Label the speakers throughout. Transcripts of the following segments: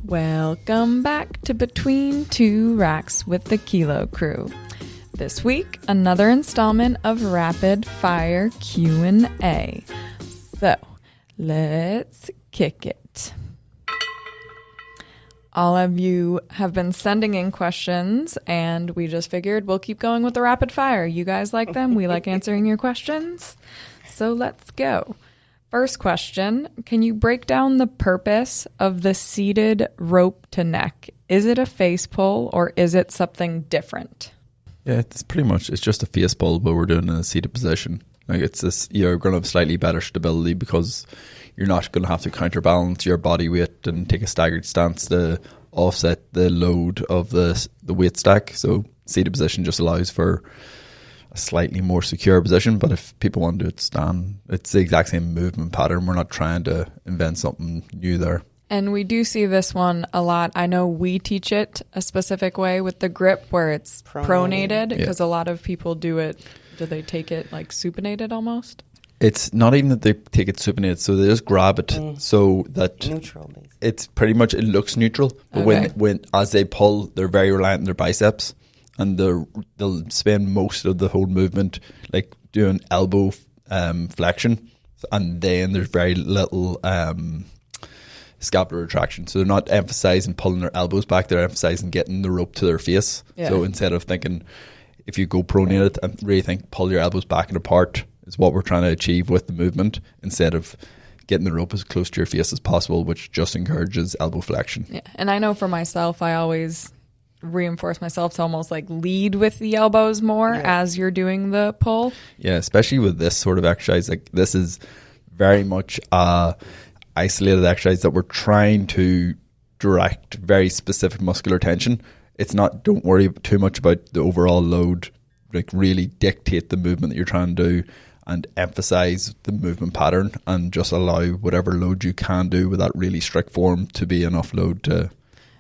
Speaker 1: Welcome back to Between Two Racks with the Kilo Crew. This week, another installment of Rapid Fire Q&A. So, let's kick it. All of you have been sending in questions, and we just figured we'll keep going with the rapid fire. You guys like them. We like answering your questions. So let's go. First question, can you break down the purpose of the seated rope to neck? Is it a face pull or is it something different?
Speaker 2: Yeah, it's just a face pull, but we're doing in a seated position. Like it's this, you're going to have slightly better stability because you're not going to have to counterbalance your body weight and take a staggered stance to offset the load of the weight stack. So seated position just allows for a slightly more secure position, but if people want to do it stand, it's the exact same movement pattern. We're not trying to invent something new there.
Speaker 1: And we do see this one a lot. I know we teach it a specific way with the grip where it's pronated because a lot of people do it. Do they take it like supinated almost?
Speaker 2: It's not even that they take it supinated, so they just grab it so that
Speaker 3: neutral, basically.
Speaker 2: It's pretty much, it looks neutral, but when as they pull, they're very reliant on their biceps. And they'll spend most of the whole movement like doing elbow flexion, and then there's very little scapular retraction. So they're not emphasizing pulling their elbows back; they're emphasizing getting the rope to their face. Yeah. So instead of thinking, if you go pronated and really think pull your elbows back and apart is what we're trying to achieve with the movement, instead of getting the rope as close to your face as possible, which just encourages elbow flexion.
Speaker 1: Yeah, and I know for myself, I always reinforce myself to almost like lead with the elbows more as you're doing the pull.
Speaker 2: Yeah, especially with this sort of exercise. Like this is very much a isolated exercise that we're trying to direct very specific muscular tension. It's not, don't worry too much about the overall load, like really dictate the movement that you're trying to do and emphasize the movement pattern and just allow whatever load you can do with that really strict form to be enough load to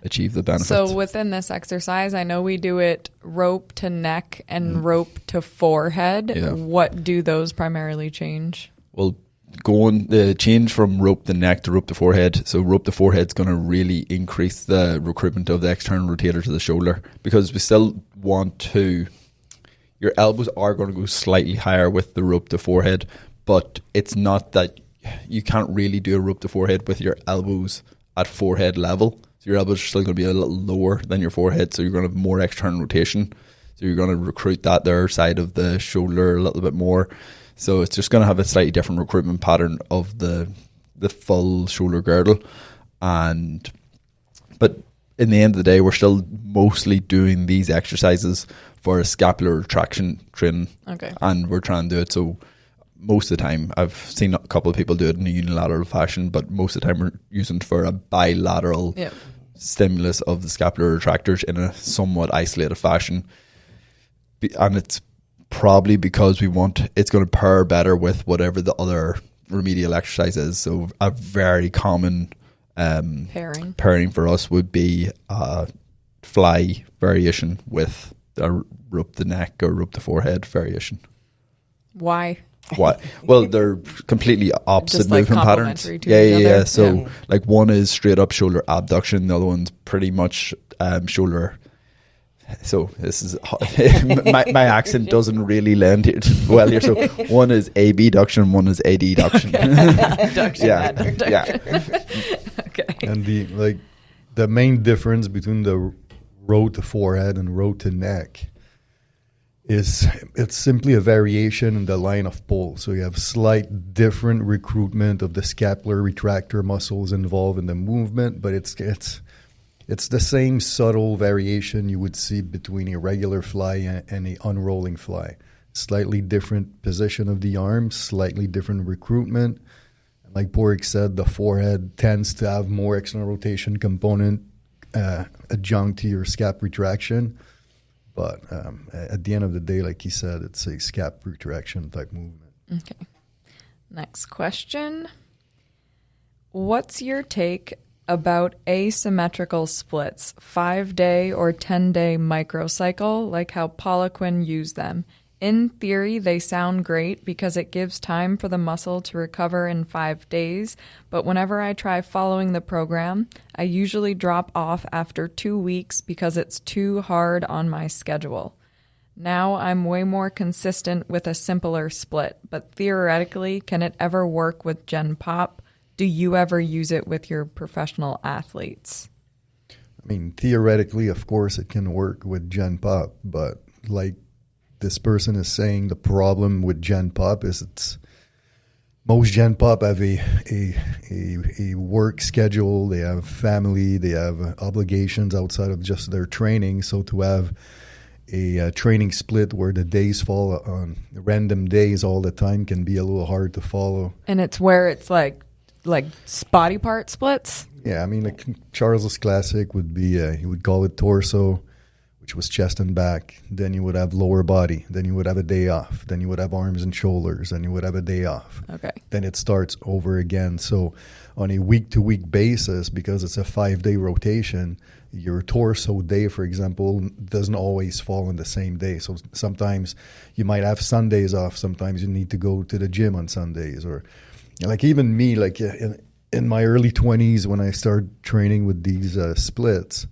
Speaker 2: achieve the benefits.
Speaker 1: So within this exercise, I know we do it rope to neck and rope to forehead. Yeah. What do those primarily change?
Speaker 2: Well, the change from rope to neck to rope to forehead. So rope to forehead is going to really increase the recruitment of the external rotator to the shoulder, because we still want to, your elbows are going to go slightly higher with the rope to forehead, but it's not that you can't really do a rope to forehead with your elbows at forehead level. So your elbows are still going to be a little lower than your forehead, so you're going to have more external rotation. So you're going to recruit that there side of the shoulder a little bit more. So it's just going to have a slightly different recruitment pattern of the full shoulder girdle. But in the end of the day, we're still mostly doing these exercises for a scapular retraction training. Okay. And we're trying to do it so most of the time. I've seen a couple of people do it in a unilateral fashion, but most of the time we're using it for a bilateral stimulus of the scapular retractors in a somewhat isolated fashion. And it's probably because it's going to pair better with whatever the other remedial exercise is. So a very common pairing for us would be a fly variation with a rope the neck or rope the forehead variation.
Speaker 1: Why?
Speaker 2: What? Well, they're completely opposite movement patterns. Yeah. So like one is straight up shoulder abduction, the other one's pretty much shoulder. So this is my accent doesn't really lend it well here. So one is abduction, one is adduction.
Speaker 1: Okay.
Speaker 4: And the main difference between the road to forehead and road to neck is it's simply a variation in the line of pull. So you have slight different recruitment of the scapular retractor muscles involved in the movement, but it's the same subtle variation you would see between a regular fly and a unrolling fly. Slightly different position of the arm, slightly different recruitment. Like Porik said, the forehead tends to have more external rotation component adjunct to your scap retraction. But at the end of the day, like he said, it's a scap retraction type movement.
Speaker 1: Okay. Next question. What's your take about asymmetrical splits, 5-day or 10-day microcycle, like how Poliquin used them? In theory, they sound great because it gives time for the muscle to recover in 5 days, but whenever I try following the program, I usually drop off after 2 weeks because it's too hard on my schedule. Now I'm way more consistent with a simpler split, but theoretically, can it ever work with Gen Pop? Do you ever use it with your professional athletes?
Speaker 4: I mean, theoretically, of course, it can work with Gen Pop, but like this person is saying, the problem with Gen Pop is most Gen Pop have a work schedule, they have family, they have obligations outside of just their training. So to have a training split where the days fall on random days all the time can be a little hard to follow.
Speaker 1: And it's where it's like body part splits?
Speaker 4: Yeah, I mean, like Charles's classic would be, he would call it torso, which was chest and back. Then you would have lower body. Then you would have a day off. Then you would have arms and shoulders. Then you would have a day off.
Speaker 1: Okay.
Speaker 4: Then it starts over again. So on a week-to-week basis, because it's a 5-day rotation, your torso day, for example, doesn't always fall on the same day. So sometimes you might have Sundays off. Sometimes you need to go to the gym on Sundays. Or like even me, like in my early 20s when I started training with these splits,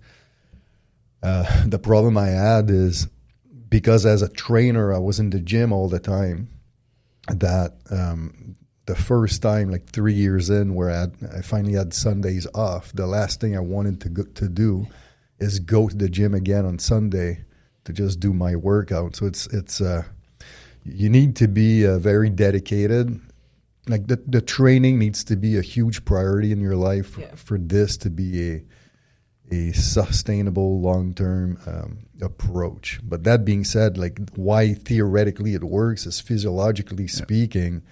Speaker 4: the problem I had is because as a trainer, I was in the gym all the time, that the first time, like 3 years in, where I finally had Sundays off, the last thing I wanted to do is go to the gym again on Sunday to just do my workout. So it's you need to be very dedicated. Like the training needs to be a huge priority in your life for this to be a sustainable long-term approach. But that being said, like why theoretically it works is physiologically speaking,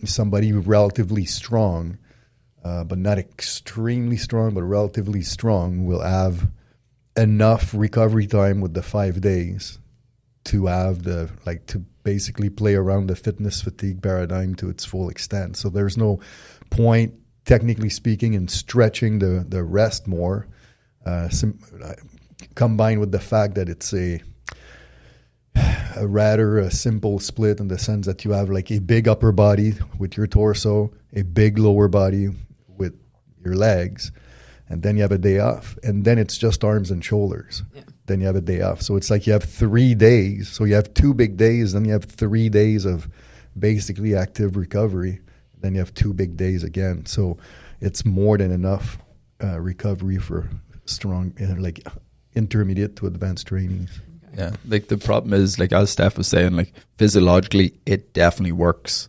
Speaker 4: somebody relatively strong, but not extremely strong, but relatively strong will have enough recovery time with the 5 days to have to basically play around the fitness fatigue paradigm to its full extent. So there's no point, technically speaking, in stretching the rest more, combined with the fact that it's a rather simple split in the sense that you have like a big upper body with your torso, a big lower body with your legs, and then you have a day off. And then it's just arms and shoulders. Yeah. Then you have a day off. So it's like you have 3 days. So you have 2 big days, then you have 3 days of basically active recovery. Then you have 2 big days again. So it's more than enough recovery for strong, like intermediate to advanced trainees.
Speaker 2: Yeah, like the problem is, like as Steph was saying, like physiologically it definitely works,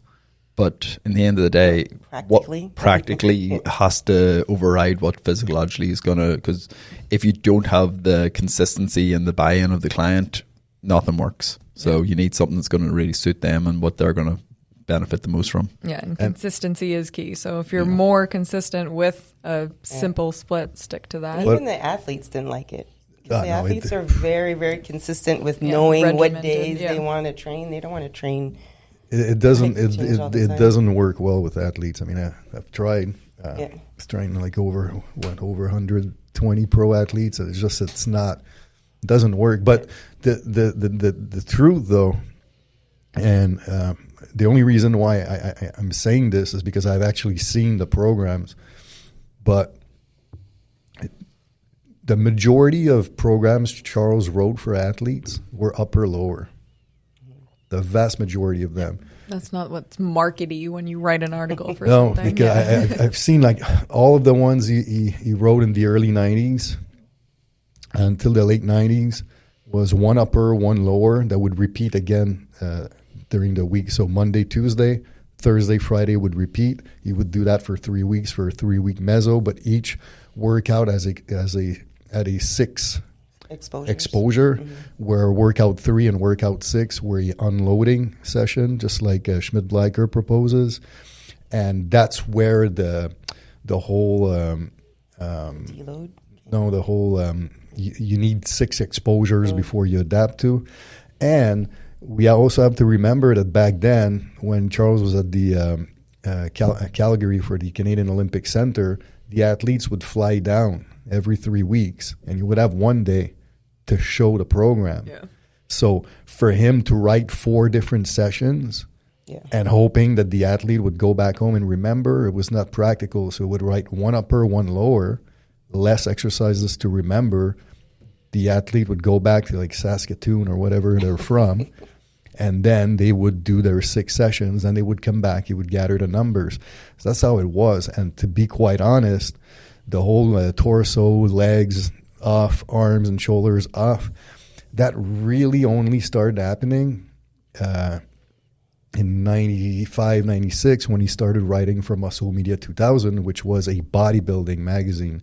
Speaker 2: but in the end of the day, what practically has to override what physiologically is gonna. Because if you don't have the consistency and the buy-in of the client, nothing works. So you need something that's going to really suit them and what they're going to benefit the most from.
Speaker 1: Yeah, and consistency is key. So if you're more consistent with a simple split, stick to that.
Speaker 3: Even the athletes didn't like it. The athletes are very, very consistent with knowing what days they want to train. They don't want to train.
Speaker 4: It doesn't work well with athletes. I mean, I've tried. I was trying like over 120 pro athletes. It doesn't work. But the truth though, and the only reason why I'm saying this is because I've actually seen the programs, but the majority of programs Charles wrote for athletes were upper-lower. The vast majority of them.
Speaker 1: That's not what's markety when you write an article for
Speaker 4: something.
Speaker 1: No,
Speaker 4: because I've seen like all of the ones he wrote in the early 90s until the late 90s was one upper, one lower that would repeat again during the week. So Monday, Tuesday, Thursday, Friday would repeat. He would do that for 3 weeks for a 3-week meso, but each workout had a 6 exposure, where workout 3 and workout 6 were an unloading session, just like Schmidt-Bleicher proposes, and that's where the whole
Speaker 3: deload.
Speaker 4: No, the whole you need 6 exposures before you adapt to, and we also have to remember that back then, when Charles was at the Calgary for the Canadian Olympic Center, the athletes would fly down every 3 weeks, and you would have one day to show the program. Yeah. So for him to write 4 different sessions and hoping that the athlete would go back home and remember, it was not practical. So he would write 1 upper, 1 lower, less exercises to remember. The athlete would go back to like Saskatoon or whatever they're from, and then they would do their 6 sessions, and they would come back. He would gather the numbers. So that's how it was. And to be quite honest, the whole torso, legs off, arms and shoulders off, that really only started happening in 95, 96 when he started writing for Muscle Media 2000, which was a bodybuilding magazine.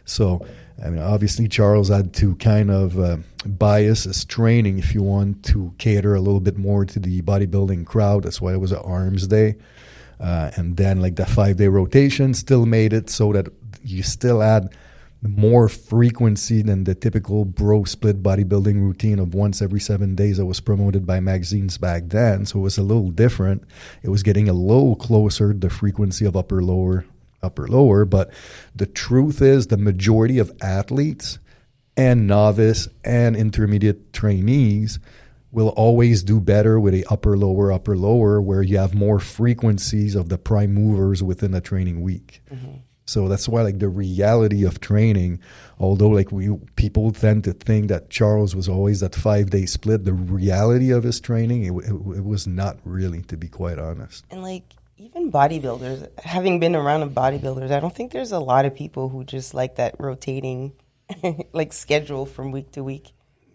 Speaker 4: So, I mean, obviously Charles had to kind of bias his training, if you want, to cater a little bit more to the bodybuilding crowd. That's why it was an arms day. And then like the 5-day rotation still made it so that you still had more frequency than the typical bro split bodybuilding routine of once every 7 days that was promoted by magazines back then. So it was a little different. It was getting a little closer to the frequency of upper lower. But the truth is the majority of athletes and novice and intermediate trainees will always do better with a upper lower, where you have more frequencies of the prime movers within a training week. Mm-hmm. So that's why, like, the reality of training, although like people tend to think that Charles was always that 5-day split, the reality of his training, it was not really, to be quite honest.
Speaker 3: And like even bodybuilders, having been around bodybuilders, I don't think there's a lot of people who just like that rotating like schedule from week to week.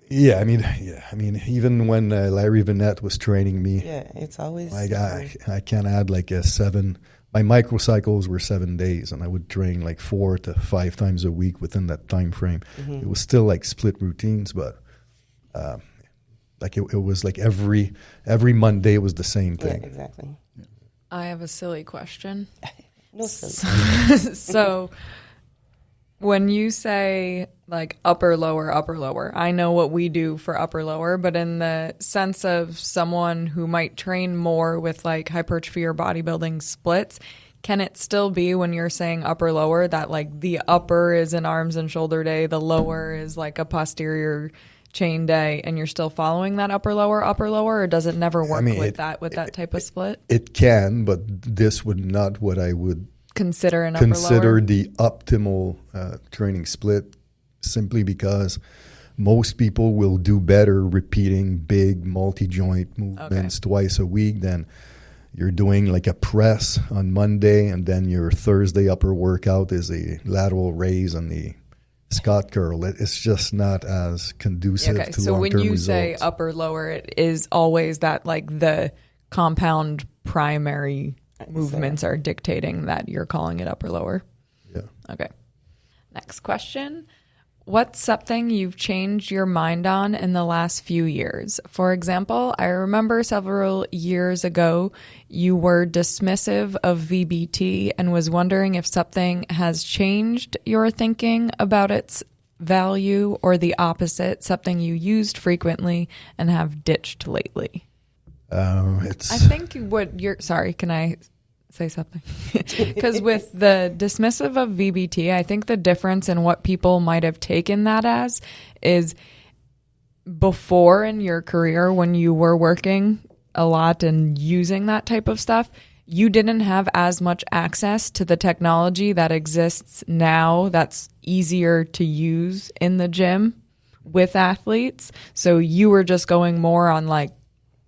Speaker 4: Yeah, I mean, even when Larry Vinette was training me,
Speaker 3: it's always
Speaker 4: like I can add like a 7. My microcycles were 7 days, and I would train like 4 to 5 times a week within that time frame. Mm-hmm. It was still like split routines, but like it was like every Monday it was the same thing.
Speaker 3: Yeah, exactly. Yeah.
Speaker 1: I have a silly question.
Speaker 3: No silly.
Speaker 1: So when you say like upper, lower, I know what we do for upper, lower, but in the sense of someone who might train more with like hypertrophy or bodybuilding splits, can it still be when you're saying upper, lower that like the upper is an arms and shoulder day, the lower is like a posterior chain day, and you're still following that upper, lower, or does it never work with that type of split?
Speaker 4: It can, but this would not what I would
Speaker 1: consider the
Speaker 4: optimal training split, simply because most people will do better repeating big multi-joint movements twice a week than you're doing like a press on Monday, and then your Thursday upper workout is a lateral raise and the Scott curl. It's just not as conducive to long-term results. So when you say
Speaker 1: upper, lower, it is always that like the compound primary movements are dictating that you're calling it upper, lower.
Speaker 4: Yeah.
Speaker 1: Okay. Next question. What's something you've changed your mind on in the last few years? For example, I remember several years ago you were dismissive of VBT and was wondering if something has changed your thinking about its value, or the opposite, something you used frequently and have ditched lately. I think what you're... Sorry, can I say something? Because with the dismissive of VBT, I think the difference in what people might have taken that as is before in your career when you were working a lot and using that type of stuff, you didn't have as much access to the technology that exists now that's easier to use in the gym with athletes. So you were just going more on like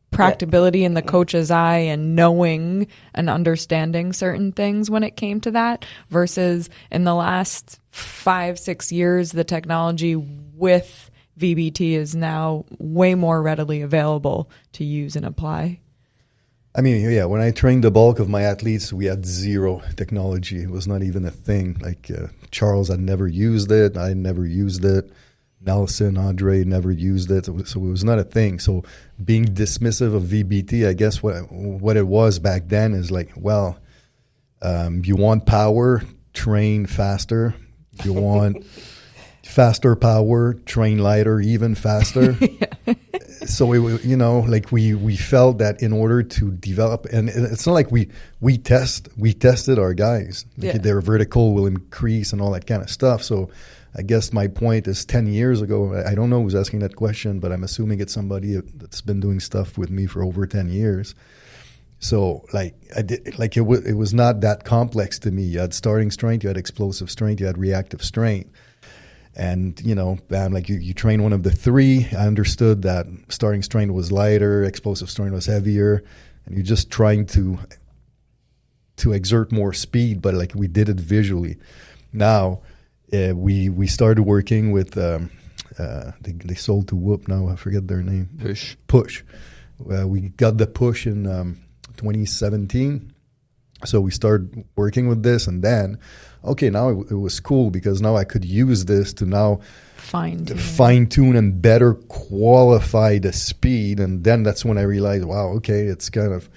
Speaker 1: practicability in the coach's eye and knowing and understanding certain things when it came to that, versus in the last 5-6 years, the technology with VBT is now way more readily available to use and apply.
Speaker 4: I mean, yeah, when I trained the bulk of my athletes, we had zero technology. It was not even a thing. Like Charles had never used it. I never used it. Nelson, Andre never used it, so it was not a thing. So being dismissive of VBT, I guess what it was back then is like, well, you want power, train faster. You want faster power, train lighter, even faster. So we felt that in order to develop, and it's not like we tested our guys. Their vertical will increase and all that kind of stuff. So I guess my point is 10 years ago, I don't know who's asking that question, but I'm assuming it's somebody that's been doing stuff with me for over 10 years. So it was not that complex to me. You had starting strength, you had explosive strength, you had reactive strength. And, bam, you train one of the three. I understood that starting strength was lighter, explosive strength was heavier, and you're just trying to exert more speed, but we did it visually. Now, we started working with, they sold to Whoop now, I forget their name. Push. We got the Push in 2017. So we started working with this, and then, now it was cool because now I could use this to now fine-tune and better qualify the speed. And then that's when I realized, wow, okay, it's kind of,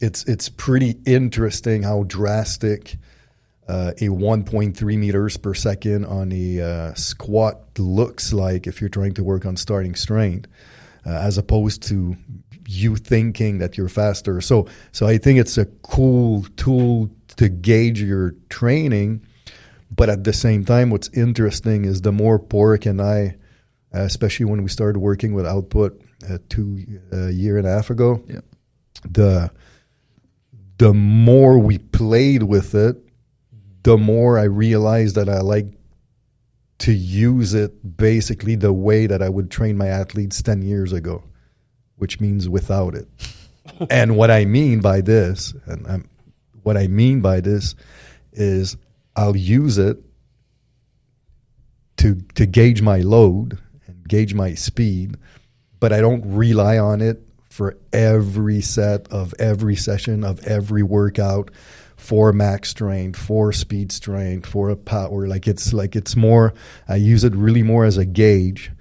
Speaker 4: it's pretty interesting how drastic a 1.3 meters per second on a squat looks like if you're trying to work on starting strength, as opposed to you thinking that you're faster. So I think it's a cool tool to gauge your training, but at the same time, what's interesting is the more Pork and I, especially when we started working with Output a year and a half ago, the more we played with it, the more I realized that I like to use it basically the way that I would train my athletes 10 years ago, which means without it. And what I mean by this, is I'll use it to gauge my load and gauge my speed, but I don't rely on it for every set of every session of every workout, for max strength, for speed strength, for a power. It's more, I use it really more as a gauge,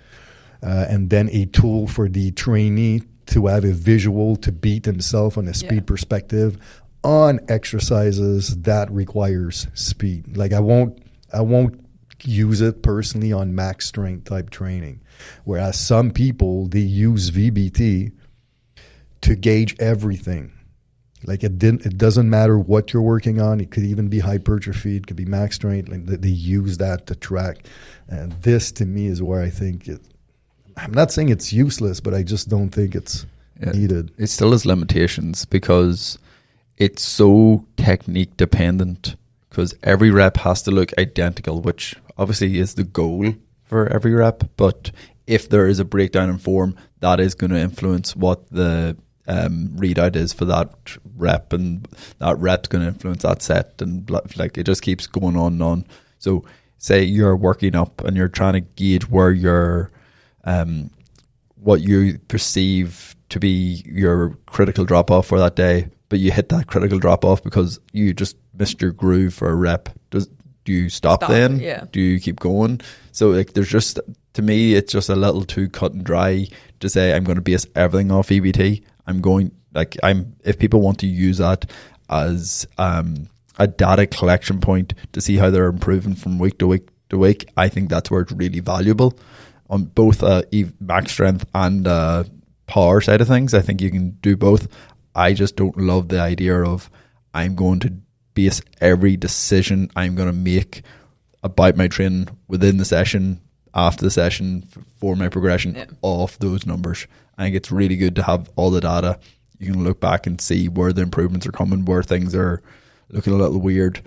Speaker 4: and then a tool for the trainee to have a visual to beat himself on a speed perspective on exercises that requires speed. I won't use it personally on max strength type training, whereas some people, they use VBT to gauge everything. It doesn't matter what you're working on. It could even be hypertrophy. It could be max strength. They use that to track. And this, to me, is where I think I'm not saying it's useless, but I just don't think it's needed.
Speaker 2: It still has limitations because it's so technique dependent, because every rep has to look identical, which obviously is the goal for every rep. But if there is a breakdown in form, that is going to influence what the readout is for that rep, and that rep's going to influence that set, and it just keeps going on and on. So say you're working up and you're trying to gauge where your what you perceive to be your critical drop off for that day, but you hit that critical drop off because you just missed your groove for a rep. Do you stop then?
Speaker 1: Yeah.
Speaker 2: Do you keep going? So there's just, to me, it's just a little too cut and dry to say I'm going to base everything off EBT. If people want to use that as a data collection point to see how they're improving from week to week to week, I think that's where it's really valuable on both max strength and power side of things. I think you can do both. I just don't love the idea of I'm going to base every decision I'm going to make about my training within the session, after the session, for my progression off those numbers. I think it's really good to have all the data. You can look back and see where the improvements are coming, where things are looking a little weird,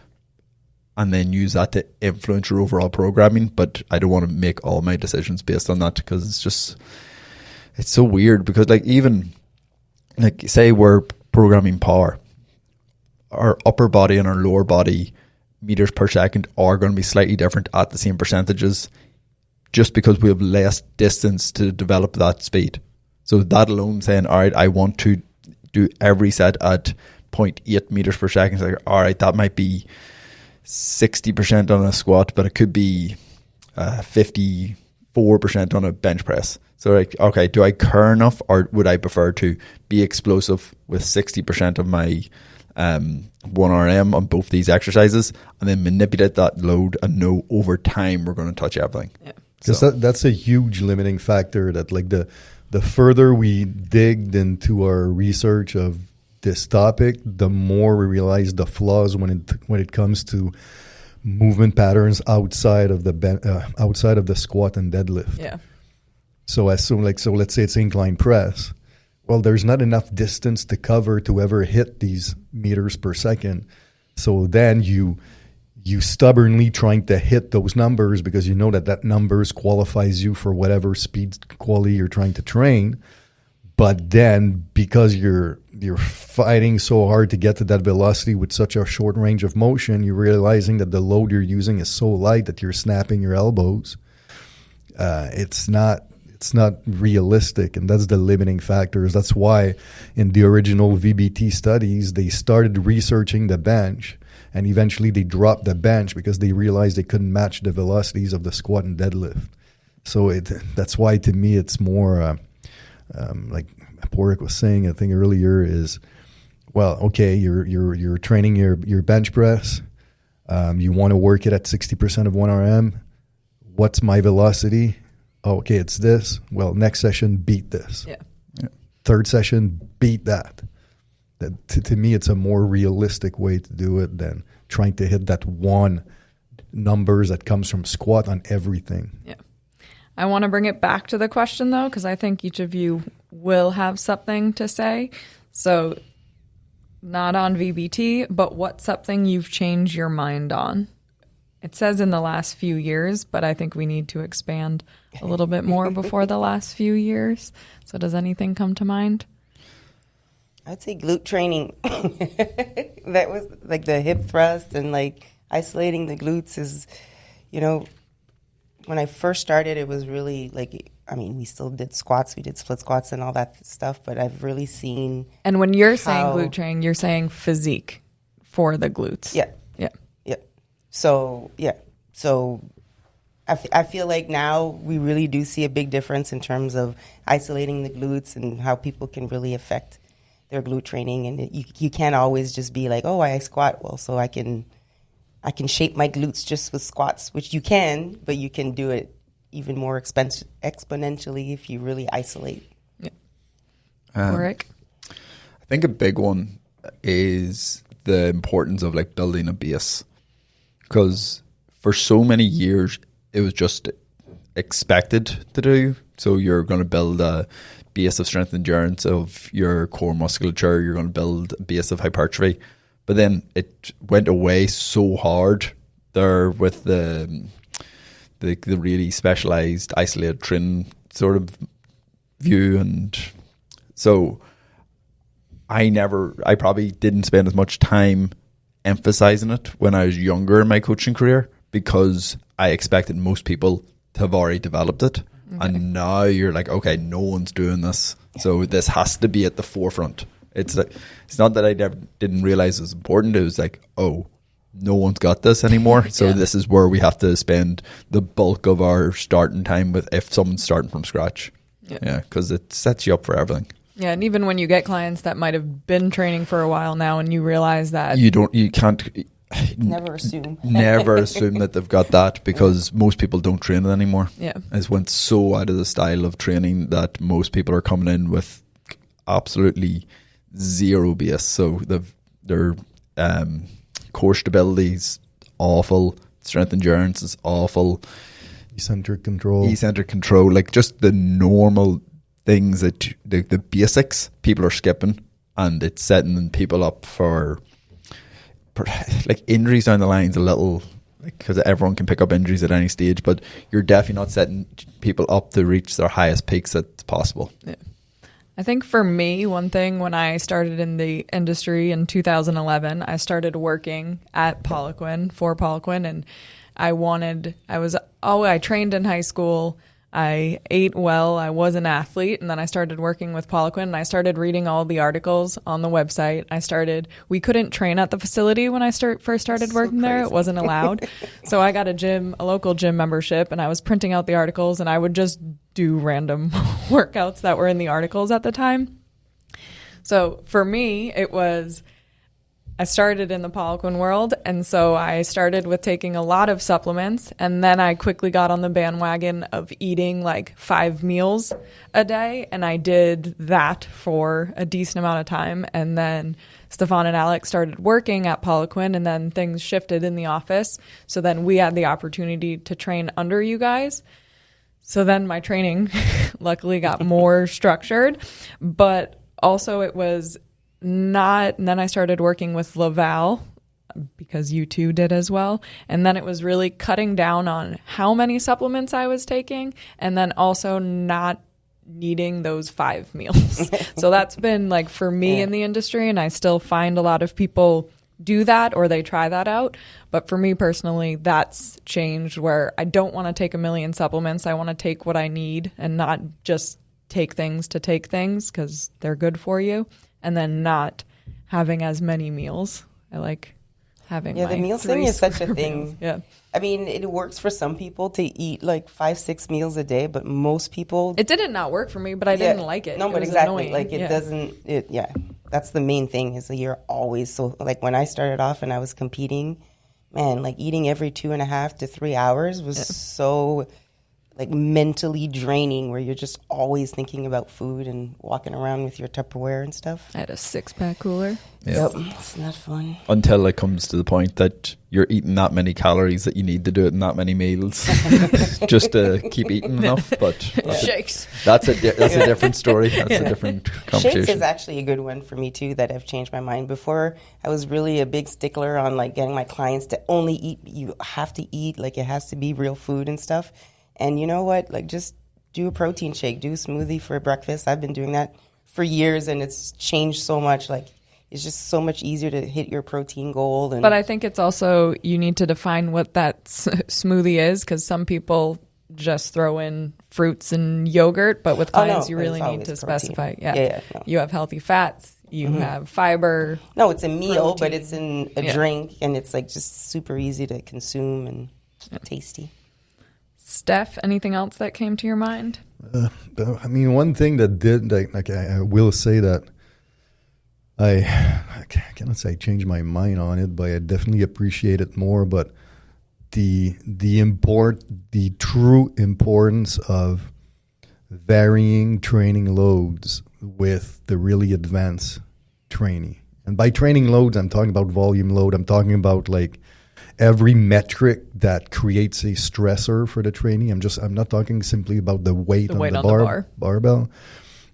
Speaker 2: and then use that to influence your overall programming. But I don't want to make all my decisions based on that, because it's so weird. Because say we're programming power, our upper body and our lower body meters per second are going to be slightly different at the same percentages, just because we have less distance to develop that speed. So that alone, saying, all right, I want to do every set at 0.8 meters per second. It's all right, that might be 60% on a squat, but it could be 54% on a bench press. So okay, do I care enough, or would I prefer to be explosive with 60% of my 1RM on both these exercises, and then manipulate that load and know over time we're going to touch everything?
Speaker 4: Because that's a huge limiting factor, that the the further we digged into our research of this topic, the more we realized the flaws when it comes to movement patterns outside of the squat and deadlift.
Speaker 1: Yeah.
Speaker 4: So let's say it's incline press. Well, there's not enough distance to cover to ever hit these meters per second. So then you stubbornly trying to hit those numbers because you know that numbers qualifies you for whatever speed quality you're trying to train. But then because you're fighting so hard to get to that velocity with such a short range of motion, you're realizing that the load you're using is so light that you're snapping your elbows. It's not realistic, and that's the limiting factors. That's why in the original VBT studies, they started researching the bench, and eventually they dropped the bench because they realized they couldn't match the velocities of the squat and deadlift. So that's why, to me, it's more like Porik was saying, I think earlier, is, well, okay, you're training your bench press. You want to work it at 60% of 1 RM. What's my velocity? Oh, okay, it's this. Well, next session, beat this.
Speaker 1: Yeah.
Speaker 4: Third session, beat that. To me, it's a more realistic way to do it than trying to hit that one numbers that comes from squat on everything.
Speaker 1: Yeah. I want to bring it back to the question, though, because I think each of you will have something to say. So not on VBT, but what's something you've changed your mind on? It says in the last few years, but I think we need to expand a little bit more before the last few years. So does anything come to mind?
Speaker 3: I'd say glute training. That was like the hip thrust and like isolating the glutes is, when I first started, it was really like, we still did squats, we did split squats and all that stuff, but I've really seen.
Speaker 1: And when you're saying glute training, you're saying physique for the glutes.
Speaker 3: Yeah.
Speaker 1: Yeah.
Speaker 3: Yeah. So, yeah. So I feel like now we really do see a big difference in terms of isolating the glutes and how people can really affect their glute training. And you can't always just be like, oh, I squat well, so I can shape my glutes just with squats, which you can, but you can do it even more exponentially if you really isolate.
Speaker 1: Yeah. Rick?
Speaker 2: I think a big one is the importance of like building a base, because for so many years it was just expected to do. So you're going to build a base of strength and endurance of your core musculature. You're going to build a base of hypertrophy. But then it went away so hard there with the really specialized, isolated training sort of view. And so I probably didn't spend as much time emphasizing it when I was younger in my coaching career, because I expected most people to have already developed it. Okay. And now you're like, okay, no one's doing this, so this has to be at the forefront. It's not that I didn't realize it was important. It was like, oh, no one's got this anymore. So This is where we have to spend the bulk of our starting time with if someone's starting from scratch. Yeah, because it sets you up for everything.
Speaker 1: Yeah, and even when you get clients that might have been training for a while now, and you realize that
Speaker 2: you can't
Speaker 3: never assume
Speaker 2: that they've got that, because most people don't train it anymore.
Speaker 1: Yeah,
Speaker 2: it's went so out of the style of training that most people are coming in with absolutely zero base. So their core stability is awful, strength endurance is awful,
Speaker 4: eccentric control, like just the normal things that the basics people are skipping, and it's setting people up for like injuries down the lines a little, because everyone can pick up injuries at any stage, but you're definitely not setting people up to reach their highest peaks that's possible.
Speaker 1: Yeah. I think for me, one thing, when I started in the industry in 2011, I started working at Poliquin for Poliquin, and I trained in high school. I ate well. I was an athlete, and then I started working with Poliquin, and I started reading all the articles on the website. We couldn't train at the facility when I first started working there. It wasn't allowed. So I got a local gym membership, and I was printing out the articles, and I would just do random workouts that were in the articles at the time. So for me, it was I started in the Poliquin world, and so I started with taking a lot of supplements, and then I quickly got on the bandwagon of eating like 5 meals a day, and I did that for a decent amount of time, and then Stefan and Alex started working at Poliquin, and then things shifted in the office, so then we had the opportunity to train under you guys. So then my training luckily got more structured, but also it was not, and then I started working with Laval because you two did as well. And then it was really cutting down on how many supplements I was taking, and then also not needing those 5 meals. So that's been like for me in the industry, and I still find a lot of people do that or they try that out. But for me personally, that's changed where I don't want to take a million supplements. I want to take what I need and not just take things to take things because they're good for you. And then not having as many meals. I like having
Speaker 3: the meals thing is such a thing.
Speaker 1: Meals. Yeah.
Speaker 3: I mean, it works for some people to eat like 5-6 meals a day, but most people...
Speaker 1: It didn't not work for me, but I didn't like it.
Speaker 3: No, but
Speaker 1: was
Speaker 3: exactly.
Speaker 1: Annoying.
Speaker 3: Like it doesn't... That's the main thing is that you're always so... Like when I started off and I was competing, man, like eating every 2.5 to 3 hours was so... like mentally draining where you're just always thinking about food and walking around with your Tupperware and stuff.
Speaker 1: I had a 6-pack cooler.
Speaker 2: Yeah.
Speaker 3: Yep. It's not fun.
Speaker 2: Until it comes to the point that you're eating that many calories that you need to do it in that many meals just to keep eating enough. But
Speaker 1: shakes.
Speaker 2: That's a different story. That's a different conversation.
Speaker 3: Shakes is actually a good one for me too that have changed my mind. Before I was really a big stickler on like getting my clients to only eat. You have to eat, like it has to be real food and stuff. And you know what? Like, just do a protein shake, do a smoothie for breakfast. I've been doing that for years, and it's changed so much. Like, it's just so much easier to hit your protein goal.
Speaker 1: But I think it's also, you need to define what that smoothie is, because some people just throw in fruits and yogurt, but with clients, you really need to specify. No. You have healthy fats. You have fiber.
Speaker 3: No, it's a meal,
Speaker 1: protein.
Speaker 3: but it's in a drink, and it's like just super easy to consume and tasty.
Speaker 1: Steph, anything else that came to your mind?
Speaker 4: I mean, one thing that did, like I will say that I cannot say I changed my mind on it, but I definitely appreciate it more. But the true importance of varying training loads with the really advanced training. And by training loads, I'm talking about volume load. I'm talking about like every metric that creates a stressor for the training. I'm not talking simply about the weight on the barbell,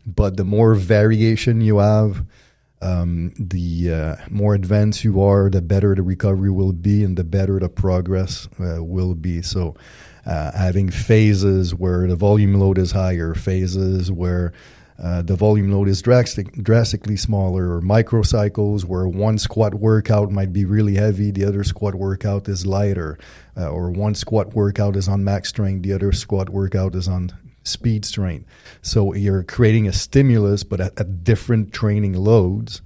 Speaker 4: but the more variation you have, the more advanced you are, the better the recovery will be and the better the progress will be. So having phases where the volume load is higher, phases where the volume load is drastically smaller, or microcycles where one squat workout might be really heavy, the other squat workout is lighter, or one squat workout is on max strength, the other squat workout is on speed strength. So you're creating a stimulus, but at different training loads,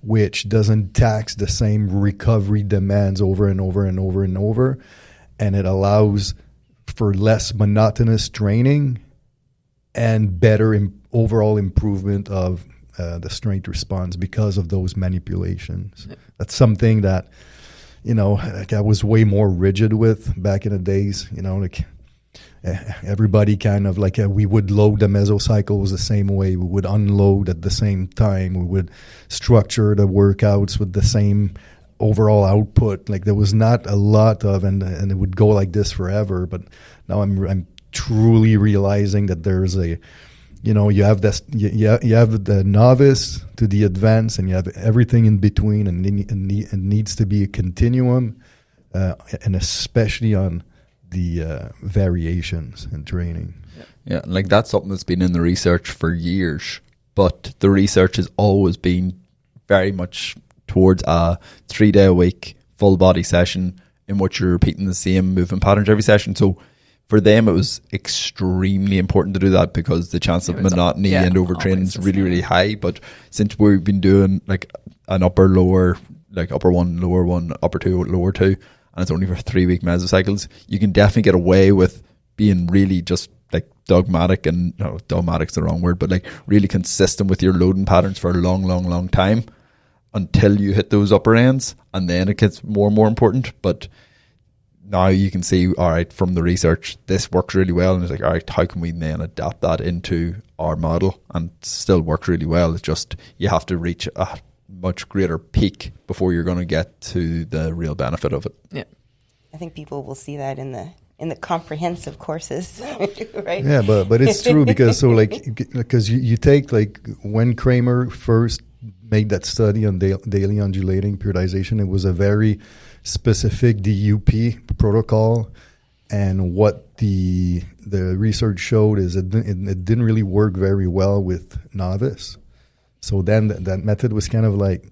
Speaker 4: which doesn't tax the same recovery demands over and over and over and over, and it allows for less monotonous training and better overall improvement of the strength response because of those manipulations. That's something that, like I was way more rigid with back in the days, like everybody kind of like we would load the mesocycles the same way. We would unload at the same time. We would structure the workouts with the same overall output. Like there was not a lot of, and it would go like this forever. But now I'm truly realizing that there's you have this, you have the novice to the advanced, and you have everything in between, and it needs to be a continuum, and especially on the variations in training.
Speaker 2: Yeah, like that's something that's been in the research for years, but the research has always been very much towards a 3-day-a-week full body session in which you're repeating the same movement patterns every session. So for them, it was extremely important to do that because the chance of monotony and overtraining is really, really high. But since we've been doing like an upper, lower, like upper one, lower one, upper two, lower two, and it's only for 3-week mesocycles, you can definitely get away with being really just like dogmatic, and dogmatic's the wrong word, but like really consistent with your loading patterns for a long, long, long time. until you hit those upper ends, and then it gets more and more important. But now you can see, all right, from the research, this works really well, and it's like, all right, how can we then adapt that into our model and still works really well? It's just you have to reach a much greater peak before you're going to get to the real benefit of it.
Speaker 1: Yeah,
Speaker 3: I think people will see that in the comprehensive courses, right?
Speaker 4: Yeah, but it's true because you take, like, when Kramer first made that study on daily undulating periodization, it was a very specific DUP protocol, and what the research showed is it didn't really work very well with novice. So then that method was kind of like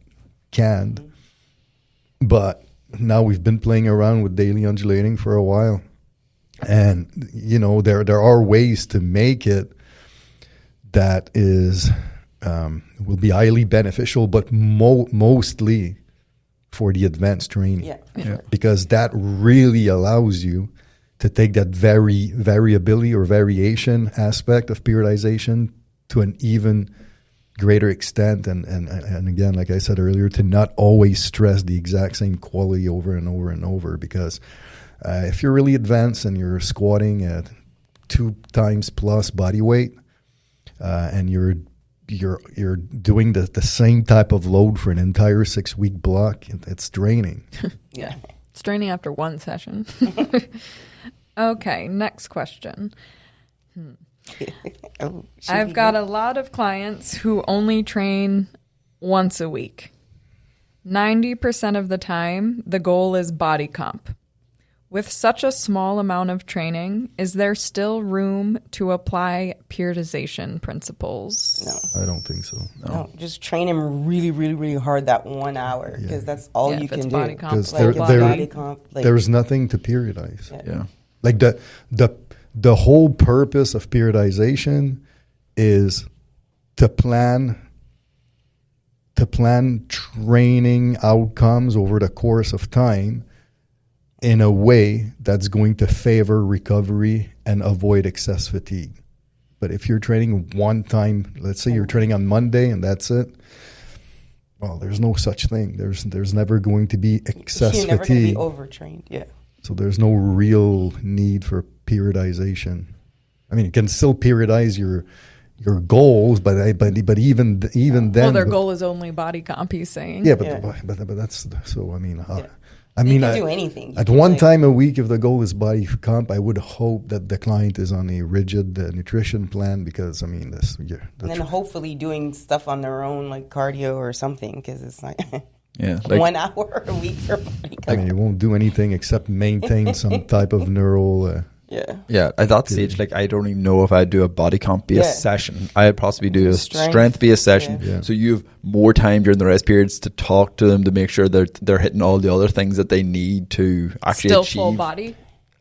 Speaker 4: canned. Mm-hmm. But now we've been playing around with daily undulating for a while, and there are ways to make it that is will be highly beneficial, but mostly for the advanced training.
Speaker 3: Yeah.
Speaker 4: Because that really allows you to take that variability or variation aspect of periodization to an even greater extent, and again, like I said earlier, to not always stress the exact same quality over and over and over. Because if you're really advanced and you're squatting at 2 times plus body weight, and you're doing the same type of load for an entire 6-week block, it's draining.
Speaker 1: Yeah, it's draining after one session. Okay, next question. I've got a lot of clients who only train once a week. 90% of the time, the goal is body comp. With such a small amount of training, is there still room to apply periodization principles?
Speaker 3: No.
Speaker 4: I don't think so.
Speaker 3: No, just train him really, really, really hard that 1 hour, because that's all you can do.
Speaker 1: Body comp,
Speaker 3: body comp,
Speaker 4: there's nothing to periodize.
Speaker 3: Yeah.
Speaker 4: Like the whole purpose of periodization is to plan training outcomes over the course of time in a way that's going to favor recovery and avoid excess fatigue. But if you're training one time, let's say you're training on Monday and that's it, well, there's no such thing. There's never going to be excess
Speaker 3: You're never
Speaker 4: fatigue.
Speaker 3: going to be overtrained, yeah.
Speaker 4: So there's no real need for periodization. I mean, you can still periodize your goals, but even then,
Speaker 1: well, their goal is only body comp. He's saying,
Speaker 4: but that's so. I mean,
Speaker 3: you can do anything.
Speaker 4: At one time a week, if the goal is body comp, I would hope that the client is on a rigid nutrition plan, because I mean,
Speaker 3: and then hopefully doing stuff on their own, like cardio or something, because it's like.
Speaker 2: Yeah, like
Speaker 3: 1 hour a week for body comp.
Speaker 4: I mean, you won't do anything except maintain some type of neural.
Speaker 2: Yeah. At that stage, like, I don't even know if I'd do a body comp based session. I'd possibly do a strength based session. Yeah. So you have more time during the rest periods to talk to them, to make sure they're hitting all the other things that they need to actually
Speaker 1: still
Speaker 2: achieve.
Speaker 1: Full body.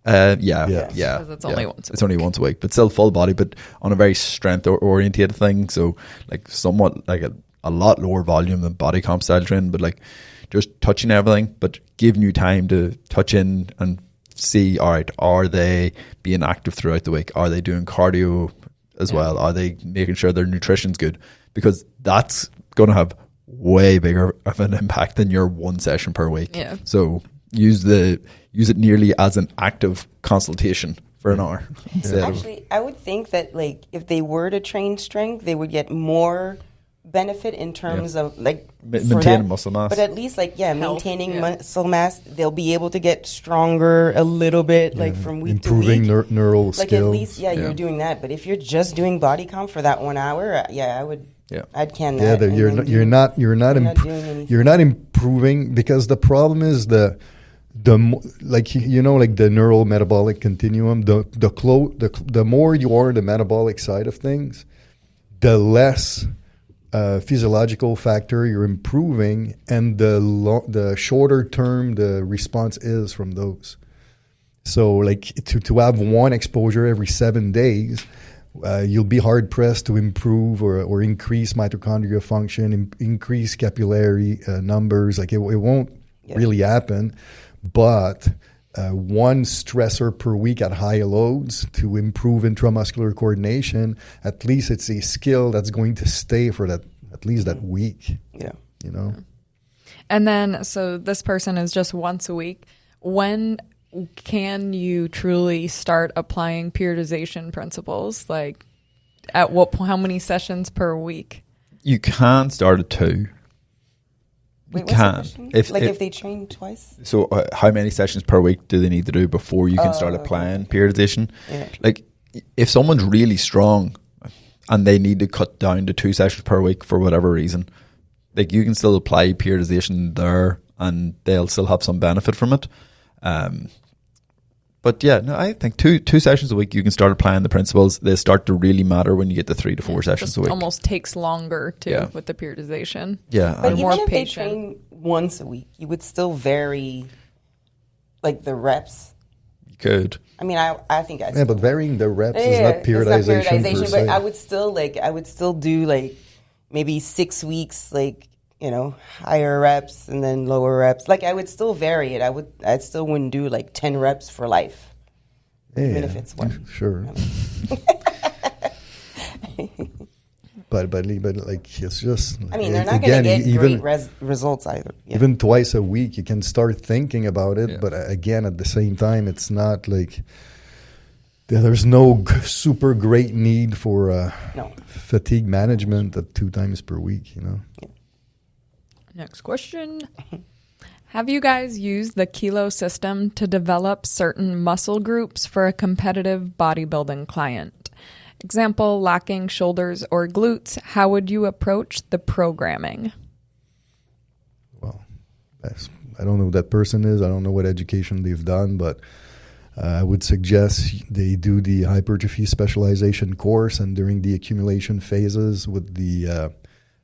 Speaker 2: Yeah.
Speaker 1: Because it's only once a week.
Speaker 2: It's only once a week, but still full body, but on a very strength orientated thing. So like somewhat like a lot lower volume than body comp style training, but like just touching everything, but giving you time to touch in and see, all right, are they being active throughout the week? Are they doing cardio as well? Are they making sure their nutrition's good? Because that's going to have way bigger of an impact than your one session per week.
Speaker 1: Yeah.
Speaker 2: So use it nearly as an active consultation for an hour.
Speaker 3: Actually, I would think that, like, if they were to train strength, they would get more benefit in terms of, like,
Speaker 2: maintaining muscle mass,
Speaker 3: but at least, like, maintaining muscle mass, they'll be able to get stronger a little bit, like, from week
Speaker 4: improving
Speaker 3: to week.
Speaker 4: neural
Speaker 3: like,
Speaker 4: skills.
Speaker 3: at least you're doing that. But if you're just doing body comp for that 1 hour, I would I'd can that.
Speaker 4: You're not improving, because the problem is the neural metabolic continuum, the more you are in the metabolic side of things, the less physiological factor you're improving, and the shorter term the response is from those. So, like, to have one exposure every 7 days, you'll be hard pressed to improve or increase mitochondria function, increase capillary numbers. Like, it won't really happen. But one stressor per week at high loads to improve intramuscular coordination, at least it's a skill that's going to stay for at least that week.
Speaker 3: Yeah.
Speaker 4: You know?
Speaker 1: And then, so this person is just once a week. When can you truly start applying periodization principles? Like, at what point, how many sessions per week?
Speaker 2: You can start at 2.
Speaker 3: Wait, what's the question? If they train twice?
Speaker 2: So how many sessions per week do they need to do before you can start applying periodization?
Speaker 3: Yeah.
Speaker 2: Like, if someone's really strong and they need to cut down to 2 sessions per week for whatever reason, like, you can still apply periodization there and they'll still have some benefit from it. But yeah, no, I think two sessions a week you can start applying the principles. They start to really matter when you get to 3 to 4 sessions a week.
Speaker 1: Almost takes longer too with the periodization.
Speaker 2: Yeah,
Speaker 3: but even if they train once a week, you would still vary, like, the reps.
Speaker 2: You could.
Speaker 3: I mean, I think I.
Speaker 4: Yeah, but varying the reps is not periodization. Per se.
Speaker 3: But I would still do, like, maybe 6 weeks, like, higher reps and then lower reps. Like, I would still vary it. I still wouldn't do, like, 10 reps for life. Even if it's one.
Speaker 4: Sure. But like, it's just.
Speaker 3: I mean, they're not going to get great results either. Yeah.
Speaker 4: Even twice a week, you can start thinking about it. Yeah. But again, at the same time, it's not like there's no super great need for fatigue management at 2 times per week. Yeah.
Speaker 1: Next question. Have you guys used the Kilo system to develop certain muscle groups for a competitive bodybuilding client? Example, lacking shoulders or glutes. How would you approach the programming?
Speaker 4: Well, I don't know who that person is. I don't know what education they've done, but I would suggest they do the hypertrophy specialization course, and during the accumulation phases with the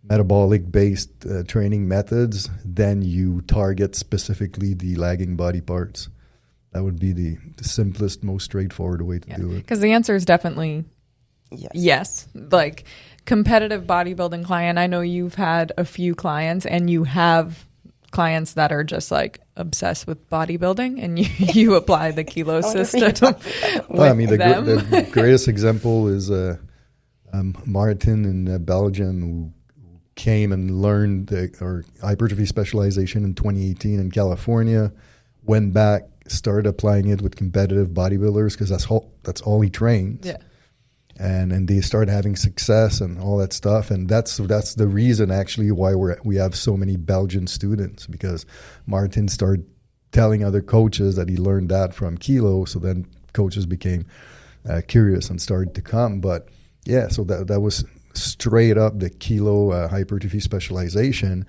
Speaker 4: metabolic-based training methods, then you target specifically the lagging body parts. That would be the simplest, most straightforward way to do it.
Speaker 1: Because the answer is definitely yes. Like, competitive bodybuilding client, I know you've had a few clients, and you have clients that are just, like, obsessed with bodybuilding, and you apply the Kilo system.
Speaker 4: Well, I mean, the greatest example is Martin in Belgium, who came and learned hypertrophy specialization in 2018 in California, went back, started applying it with competitive bodybuilders because that's all he trains. Yeah. And they started having success and all that stuff. And that's the reason actually why we have so many Belgian students, because Martin started telling other coaches that he learned that from Kilo. So then coaches became curious and started to come. But yeah, so that was straight up the Kilo hypertrophy specialization,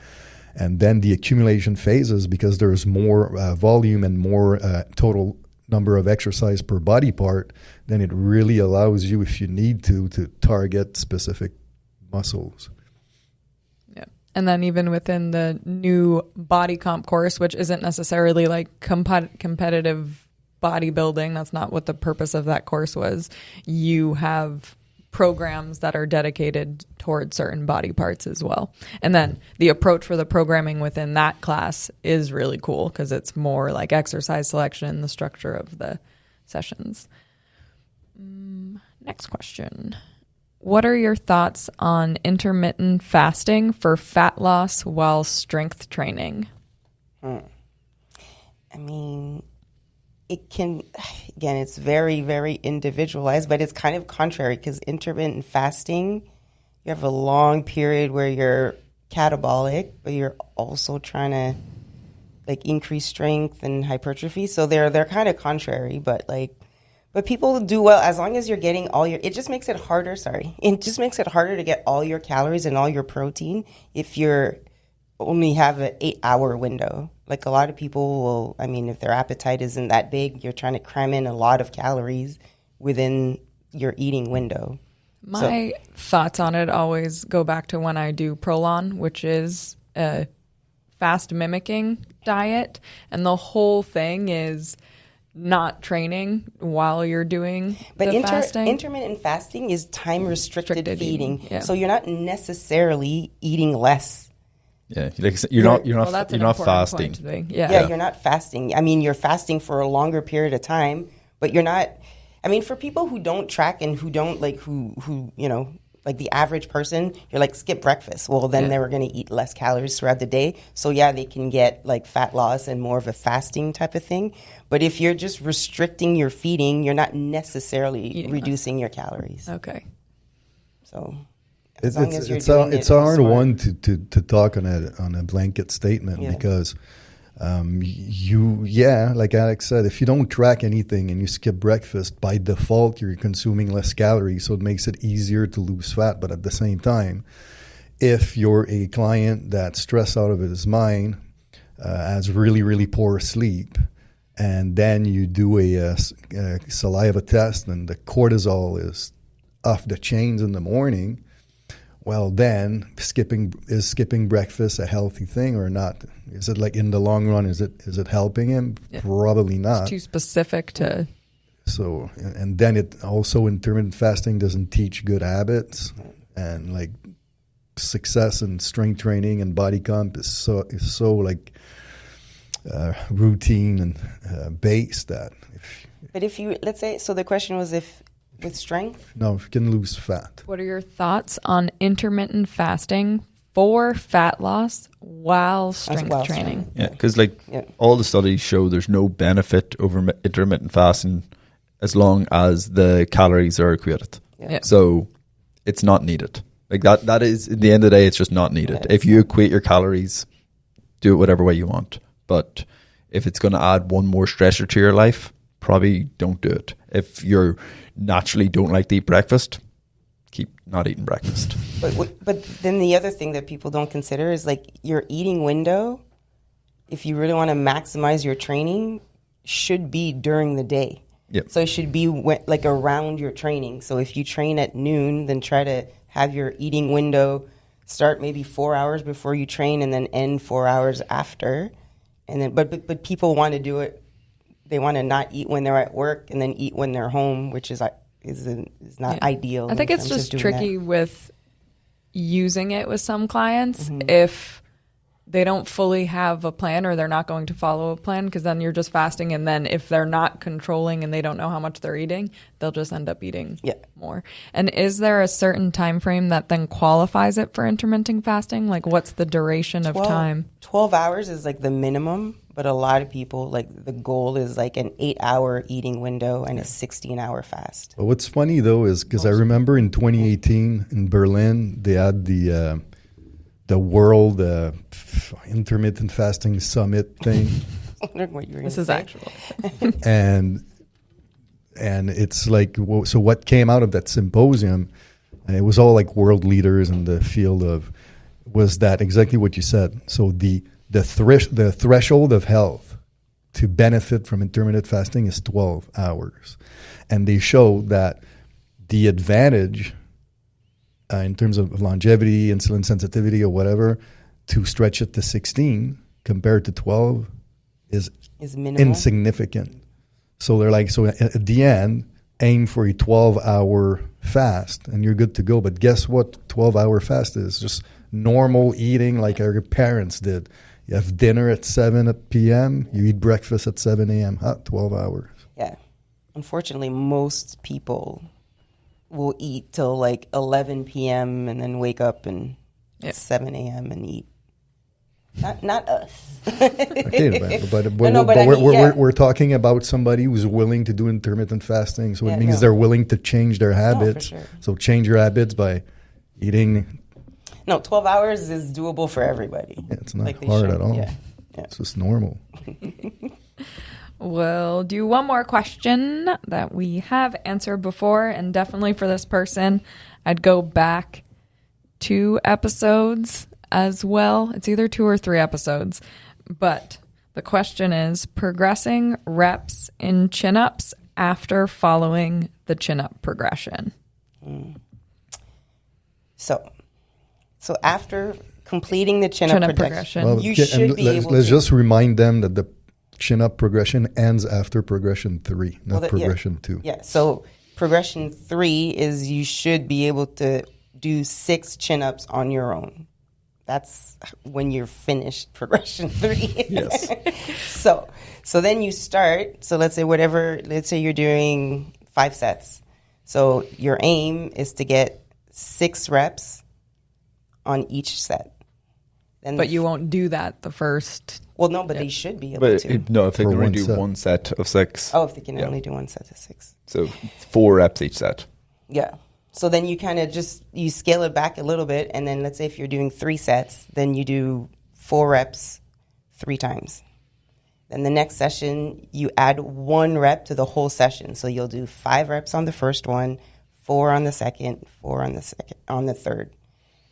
Speaker 4: and then the accumulation phases, because there's more volume and more total number of exercise per body part, then it really allows you, if you need to target specific muscles.
Speaker 1: Yeah. And then even within the new body comp course, which isn't necessarily like competitive bodybuilding, that's not what the purpose of that course was, you have programs that are dedicated towards certain body parts as well. And then the approach for the programming within that class is really cool because it's more like exercise selection, the structure of the sessions. Next question. What are your thoughts on intermittent fasting for fat loss while strength training?
Speaker 3: I mean, it can, again, it's very, very individualized, but it's kind of contrary because intermittent fasting, you have a long period where you're catabolic, but you're also trying to like increase strength and hypertrophy. So they're kind of contrary, but people do well as long as you're getting all your, it just makes it harder to get all your calories and all your protein if you're only have an 8-hour window. Like a lot of people will, I mean, if their appetite isn't that big, you're trying to cram in a lot of calories within your eating window.
Speaker 1: My thoughts on it always go back to when I do Prolon, which is a fast mimicking diet. And the whole thing is not training while you're doing the fasting.
Speaker 3: Intermittent fasting is time restricted feeding. Yeah. So you're not necessarily eating less.
Speaker 2: Yeah, you're not fasting.
Speaker 3: Yeah, you're not fasting. I mean, you're fasting for a longer period of time, but you're not. I mean, for people who don't track and who don't like the average person, you're like, skip breakfast. Well, then they were going to eat less calories throughout the day. So yeah, they can get like fat loss and more of a fasting type of thing. But if you're just restricting your feeding, you're not necessarily reducing your calories.
Speaker 1: Okay.
Speaker 3: So
Speaker 4: it's a hard one to talk on a blanket statement because like Alex said, if you don't track anything and you skip breakfast, by default you're consuming less calories, so it makes it easier to lose fat. But at the same time, if you're a client that's stressed out of his mind, has really, really poor sleep, and then you do a saliva test and the cortisol is off the chains in the morning, well, then skipping breakfast a healthy thing or not? Is it like in the long run? Is it helping him? Yeah. Probably not.
Speaker 1: It's too specific to.
Speaker 4: So and then it also, intermittent fasting doesn't teach good habits, and like success and strength training and body comp is so like routine and based that.
Speaker 3: But if you, let's say, so the question was if. With strength?
Speaker 4: No, if you can lose fat.
Speaker 1: What are your thoughts on intermittent fasting for fat loss while strength training?
Speaker 2: Yeah, because all the studies show there's no benefit over intermittent fasting as long as the calories are equated. Yeah. So it's not needed. Like that is, at the end of the day, it's just not needed. If you equate your calories, do it whatever way you want. But if it's going to add one more stressor to your life, probably don't do it. If you're naturally don't like to eat breakfast, keep not eating breakfast.
Speaker 3: But then the other thing that people don't consider is like your eating window, if you really want to maximize your training, should be during the day.
Speaker 2: Yep.
Speaker 3: So it should be like around your training. So if you train at noon, then try to have your eating window start maybe 4 hours before you train and then end 4 hours after. And then, but people want to do it. They want to not eat when they're at work and then eat when they're home, which is not ideal.
Speaker 1: I think it's just tricky with using it with some clients if they don't fully have a plan or they're not going to follow a plan, because then you're just fasting, and then if they're not controlling and they don't know how much they're eating, they'll just end up eating more. And is there a certain time frame that then qualifies it for intermittent fasting? Like, what's the duration of time?
Speaker 3: 12 hours is like the minimum, but a lot of people, like, the goal is like an 8-hour eating window and a 16-hour fast.
Speaker 4: But what's funny though is because I remember in 2018 in Berlin they had the World Intermittent Fasting Summit thing.
Speaker 3: I wondered what you were going to say.
Speaker 1: This is actual.
Speaker 4: and it's like, so what came out of that symposium, and it was all like world leaders in the field of, was that exactly what you said. So the threshold of health to benefit from intermittent fasting is 12 hours. And they show that the advantage in terms of longevity, insulin sensitivity, or whatever, to stretch it to 16 compared to 12 is insignificant. So they're like, so at the end, aim for a 12-hour fast, and you're good to go. But guess what 12-hour fast is? Just normal eating like our parents did. You have dinner at 7 p.m., you eat breakfast at 7 a.m., 12 hours.
Speaker 3: Yeah. Unfortunately, most people will eat till like 11 p.m. and then wake up and at 7 a.m. and eat. Not us.
Speaker 4: Okay, but we're talking about somebody who's willing to do intermittent fasting, so it means they're willing to change their habits.
Speaker 3: No, for sure.
Speaker 4: So change your habits by eating.
Speaker 3: No, 12 hours is doable for everybody.
Speaker 4: Yeah, it's not hard at all. Yeah. It's just normal.
Speaker 1: We'll do one more question that we have answered before, and definitely for this person, I'd go back 2 episodes as well. It's either 2 or 3 episodes. But the question is, progressing reps in chin-ups after following the chin-up progression.
Speaker 3: So after completing the chin-up progression, you should be able to...
Speaker 4: Let's just remind them that the chin-up progression ends after progression 3, not progression 2.
Speaker 3: Yeah, so progression 3 is you should be able to do 6 chin-ups on your own. That's when you're finished progression 3.
Speaker 2: Yes.
Speaker 3: So then you start, so let's say you're doing 5 sets. So your aim is to get 6 reps on each set.
Speaker 1: But you won't do that the first.
Speaker 3: Well, no, but they should be able to.
Speaker 2: No, if they can only do one set of 6.
Speaker 3: Oh, if they can only do one set of 6.
Speaker 2: So 4 reps each set.
Speaker 3: Yeah. So then you kind of you scale it back a little bit, and then let's say if you're doing 3 sets, then you do 4 reps 3 times. Then the next session, you add 1 rep to the whole session. So you'll do 5 reps on the first one, 4 on the second, 4 on the third.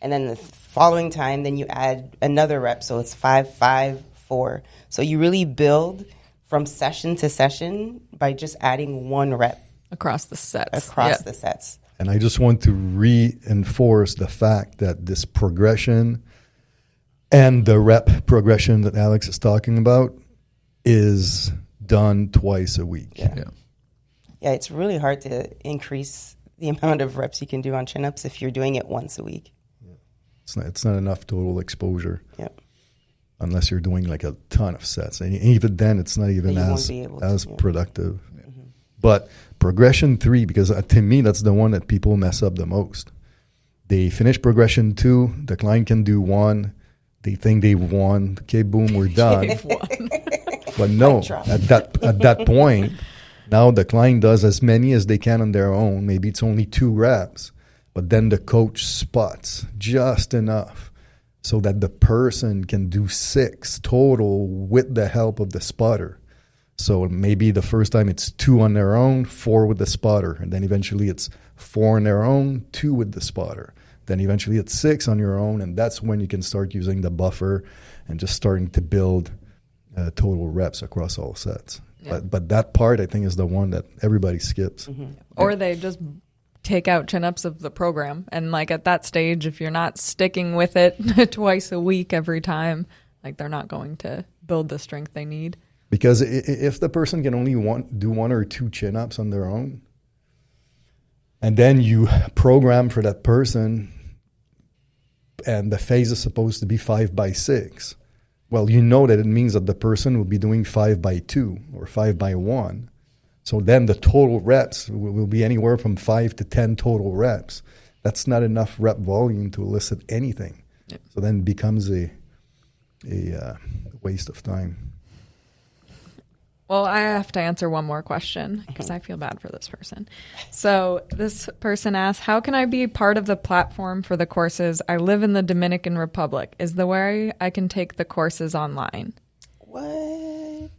Speaker 3: And then the following time, then you add another rep. So it's 5, 5, 4. So you really build from session to session by just adding 1 rep.
Speaker 1: Across the sets.
Speaker 3: The sets.
Speaker 4: And I just want to reinforce the fact that this progression and the rep progression that Alex is talking about is done twice a week.
Speaker 3: Yeah, it's really hard to increase the amount of reps you can do on chin-ups if you're doing it once a week.
Speaker 4: It's not enough total exposure.
Speaker 3: Yep.
Speaker 4: Unless you're doing like a ton of sets. And even then, it's not even as productive. Yeah. Mm-hmm. But progression 3, because to me, that's the one that people mess up the most. They finish progression 2, the client can do 1, they think they've won. Okay, boom, we're done. But no, at that point, now the client does as many as they can on their own. Maybe it's only 2 reps. But then the coach spots just enough so that the person can do 6 total with the help of the spotter. So maybe the first time it's 2 on their own, 4 with the spotter. And then eventually it's 4 on their own, 2 with the spotter. Then eventually it's 6 on your own. And that's when you can start using the buffer and just starting to build total reps across all sets. Yeah. But that part, I think, is the one that everybody skips.
Speaker 1: Mm-hmm. Or they just take out chin-ups of the program. And like at that stage, if you're not sticking with it twice a week every time, like they're not going to build the strength they need.
Speaker 4: Because if the person can only do 1 or 2 chin-ups on their own, and then you program for that person, and the phase is supposed to be 5 by 6, well, you know that it means that the person will be doing 5 by 2 or 5 by 1. So then the total reps will be anywhere from 5 to 10 total reps. That's not enough rep volume to elicit anything. Yep. So then it becomes a waste of time.
Speaker 1: Well, I have to answer one more question because I feel bad for this person. So this person asks, how can I be part of the platform for the courses? I live in the Dominican Republic. Is there way I can take the courses online?
Speaker 3: What?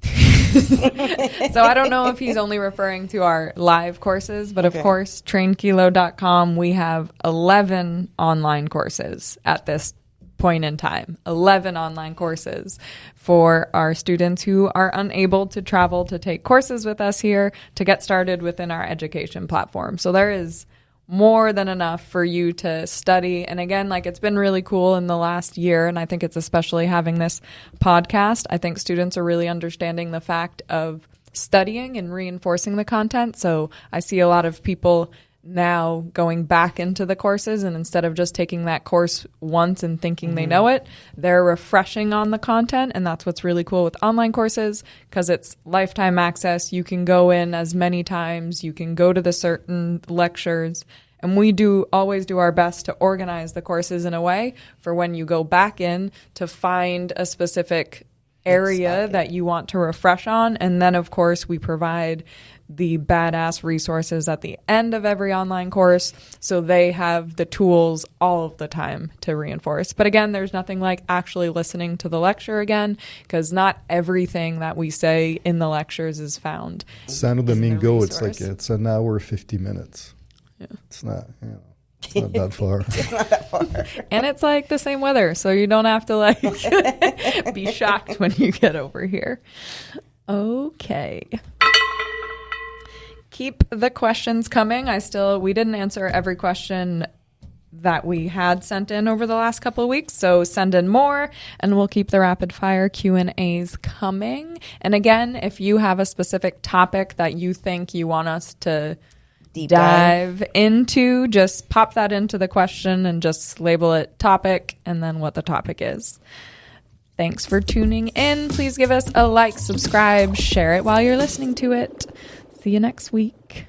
Speaker 1: So I don't know if he's only referring to our live courses, but of course, trainkilo.com, we have 11 online courses at this point in time. 11 online courses for our students who are unable to travel to take courses with us here to get started within our education platform. So there is more than enough for you to study. And again, like it's been really cool in the last year, and I think it's especially having this podcast. I think students are really understanding the fact of studying and reinforcing the content. So I see a lot of people now going back into the courses, and instead of just taking that course once and thinking they know it, they're refreshing on the content. And that's what's really cool with online courses, because it's lifetime access. You can go in as many times, you can go to the certain lectures, and we always do our best to organize the courses in a way for when you go back in to find a specific area that you want to refresh on. And then of course we provide the badass resources at the end of every online course, so they have the tools all of the time to reinforce. But again, there's nothing like actually listening to the lecture again, because not everything that we say in the lectures is found.
Speaker 4: Santo Domingo, it's an hour 50 minutes.
Speaker 3: Yeah.
Speaker 4: It's not, it's not that far.
Speaker 3: It's not that far.
Speaker 1: And it's like the same weather, so you don't have to like be shocked when you get over here. Okay. Keep the questions coming. We didn't answer every question that we had sent in over the last couple of weeks, so send in more and we'll keep the rapid fire Q&As coming. And again, if you have a specific topic that you think you want us to dive into, just pop that into the question and just label it topic and then what the topic is. Thanks for tuning in. Please give us a like, subscribe, share it while you're listening to it. See you next week.